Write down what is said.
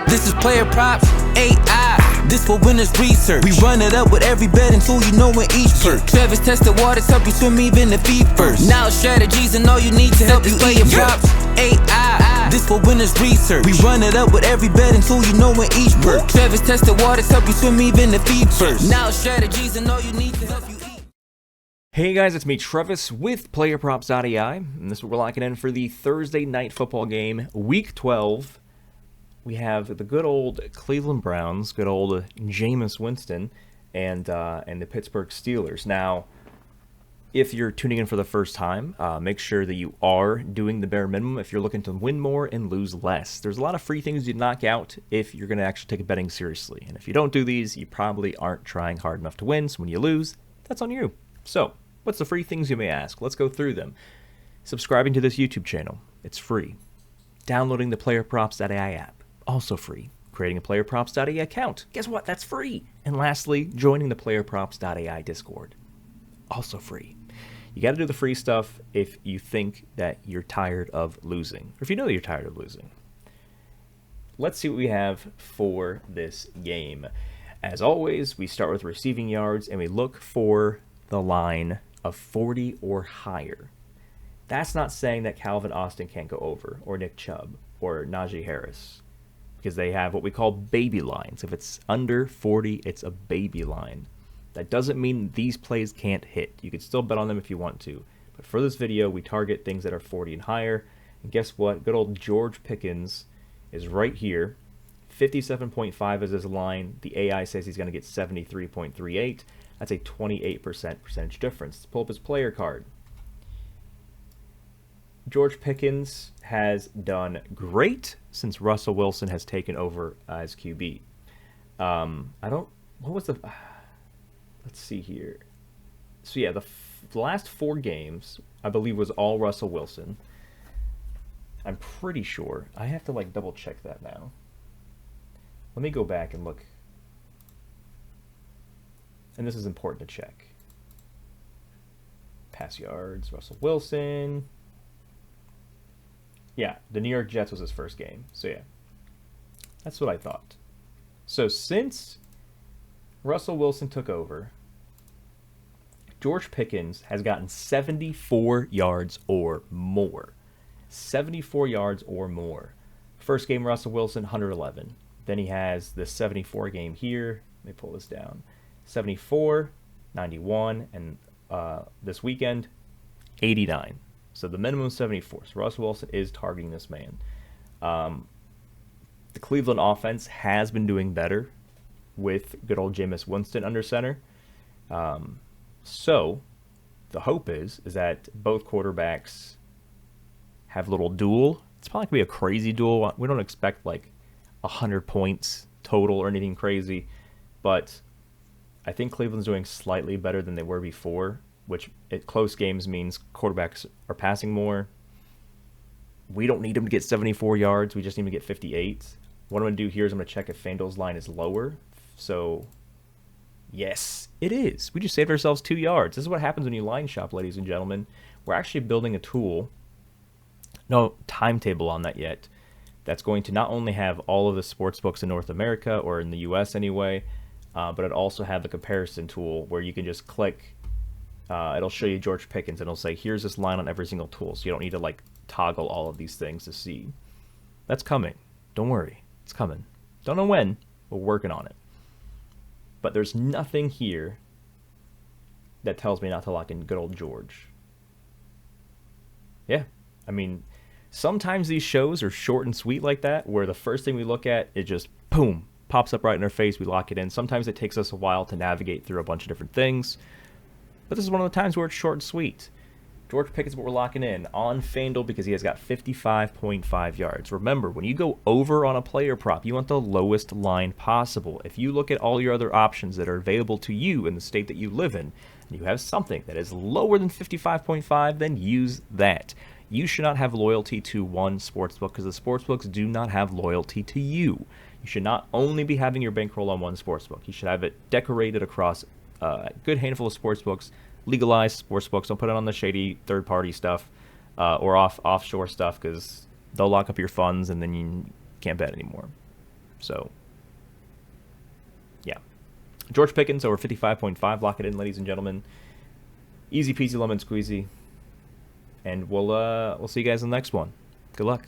This is PlayerProps.ai. This for winners research. We run it up with every betting tool you know in each perk. Travis tested waters, help you swim even if feet first. Now strategies and all you need to help you PlayerProps.ai. This for winners research. We run it up with every betting tool you know in each perk. Travis tested waters, help you swim even if feet first. Now strategies and all you need to help you eat. Hey guys, it's me Travis with PlayerProps.ai, and this is what we're locking in for the Thursday night football game, Week 12. We have the good old Cleveland Browns, good old Jameis Winston, and the Pittsburgh Steelers. Now, if you're tuning in for the first time, make sure that you are doing the bare minimum if you're looking to win more and lose less. There's a lot of free things you knock out if you're going to actually take betting seriously. And if you don't do these, you probably aren't trying hard enough to win. So when you lose, that's on you. So, what's the free things you may ask? Let's go through them. Subscribing to this YouTube channel. It's free. Downloading the PlayerProps.ai app. Also free. Creating a PlayerProps.ai account. Guess what? That's free. And lastly, joining the PlayerProps.ai Discord. Also free. You got to do the free stuff if you think that you're tired of losing. Or if you know that you're tired of losing. Let's see what we have for this game. As always, we start with receiving yards and we look for the line of 40 or higher. That's not saying that Calvin Austin can't go over, or Nick Chubb, or Najee Harris, because they have what we call baby lines. If it's under 40, it's a baby line. That doesn't mean these plays can't hit. You can still bet on them if you want to. But for this video, we target things that are 40 and higher. And guess what? Good old George Pickens is right here. 57.5 is his line. The AI says he's going to get 73.38. That's a 28% percentage difference. Let's pull up his player card. George Pickens has done great since Russell Wilson has taken over as QB. Let's see here. So yeah, the last 4 games, I believe, was all Russell Wilson. I'm pretty sure. I have to double check that now. Let me go back and look. And this is important to check. Pass yards, Russell Wilson. Yeah, the New York Jets was his first game. So yeah, that's what I thought. So since Russell Wilson took over, George Pickens has gotten 74 yards or more. 74 yards or more. First game, Russell Wilson, 111. Then he has the 74 game here. Let me pull this down. 74, 91, and this weekend, 89. So the minimum is 74. So Russell Wilson is targeting this man. The Cleveland offense has been doing better with good old Jameis Winston under center. So the hope is that both quarterbacks have a little duel. It's probably going to be a crazy duel. We don't expect 100 points total or anything crazy. But I think Cleveland's doing slightly better than they were before, which at close games means quarterbacks are passing more. We don't need them to get 74 yards. We just need to get 58. What I'm going to do here is I'm going to check if FanDuel's line is lower. So, yes, it is. We just saved ourselves 2 yards. This is what happens when you line shop, ladies and gentlemen. We're actually building a tool. No timetable on that yet. That's going to not only have all of the sports books in North America, or in the US anyway, but it also have the comparison tool where you can just click. It'll show you George Pickens, and it'll say, here's this line on every single tool. So you don't need to toggle all of these things to see. That's coming. Don't worry. It's coming. Don't know when. We're working on it. But there's nothing here that tells me not to lock in good old George. Yeah. I mean, sometimes these shows are short and sweet like that, where the first thing we look at, it just, boom, pops up right in our face. We lock it in. Sometimes it takes us a while to navigate through a bunch of different things. But this is one of the times where it's short and sweet. George Pickens is what we're locking in on FanDuel because he has got 55.5 yards. Remember, when you go over on a player prop, you want the lowest line possible. If you look at all your other options that are available to you in the state that you live in, and you have something that is lower than 55.5, then use that. You should not have loyalty to one sportsbook because the sportsbooks do not have loyalty to you. You should not only be having your bankroll on one sportsbook. You should have it decorated across a good handful of sportsbooks. Legalized sportsbooks. Don't put it on the shady third-party stuff or offshore stuff, because they'll lock up your funds and then you can't bet anymore. So, yeah. George Pickens over 55.5. Lock it in, ladies and gentlemen. Easy peasy lemon squeezy. And we'll see you guys in the next one. Good luck.